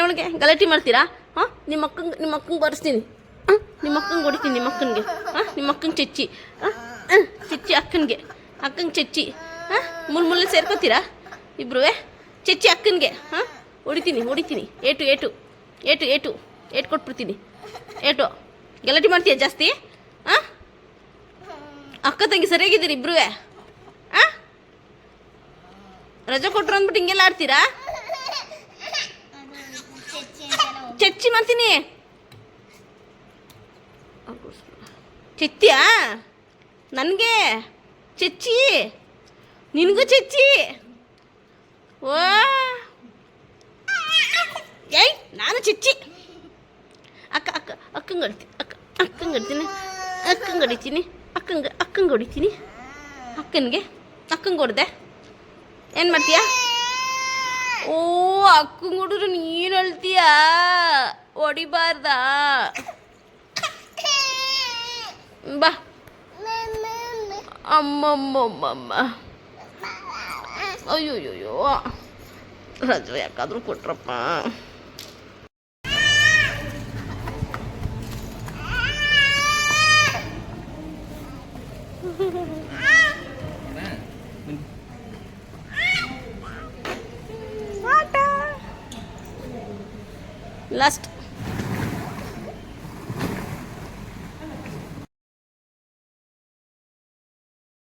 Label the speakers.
Speaker 1: ಅವಳಿಗೆ ಗಲಾಟೆ ಮಾಡ್ತೀರಾ? ಹಾಂ, ನಿಮ್ಮ ಅಕ್ಕಂಗೆ ಬರೆಸ್ತೀನಿ. ಹಾಂ, ನಿಮ್ಮ ಅಕ್ಕಂಗೆ ಹೊಡಿತೀನಿ. ನಿಮ್ಮ ಅಕ್ಕನಿಗೆ ನಿಮ್ಮ ಅಕ್ಕಂಗೆ ಚಚ್ಚಿ ಚಚ್ಚಿ ಅಕ್ಕನಿಗೆ ಚಚ್ಚಿ. ಹಾಂ, ಮುಳ್ಳು ಸೇರ್ಕೋತೀರಾ ಇಬ್ರು? ಚಚ್ಚಿ ಅಕ್ಕನಿಗೆ ಹೊಡಿತೀನಿ. ಏಟು ಕೊಟ್ಬಿಡ್ತೀನಿ. ಗಲಾಟೆ ಮಾಡ್ತೀಯ ಜಾಸ್ತಿ? ಹಾಂ, ಅಕ್ಕ ತಂಗಿ ಸರಿಯಾಗಿದ್ದೀರಿ ಇಬ್ರು? ಹಾಂ, ರಜೆ ಕೊಟ್ರು ಅಂದ್ಬಿಟ್ಟು ಹಿಂಗೆಲ್ಲ ಆಡ್ತೀರಾ? ಚಚ್ಚಿ ಮಾಡ್ತೀನಿ. ಚಚ್ಚಿಯಾ? ನನಗೆ ಚಚ್ಚಿ, ನಿನಗೂ ಚಚ್ಚಿ. ಓ ಏಯ್, ನಾನು ಚಚ್ಚಿ. ಅಕ್ಕಂಗೆ ಹೊಡಿತೀನಿ. ಅಕ್ಕಂಗೆ ಹೊಡೆದೆ. ಏನು ಮಾಡ್ತೀಯಾ? ಓ, ಅಕ್ಕಂಗೆ ಹೊಡಿದ್ರು ನೀನು ಅಳ್ತೀಯಾ? ಹೊಡಿಬಾರ್ದಾ? ಬಾ. ಅಮ್ಮಮ್ಮಮ್ಮಮ್ಮ. ಅಯ್ಯೋಯ್ಯೋ, ರಜೆ ಯಾಕಾದರೂ ಕೊಟ್ರಪ್ಪ. ಲಾಸ್ಟ್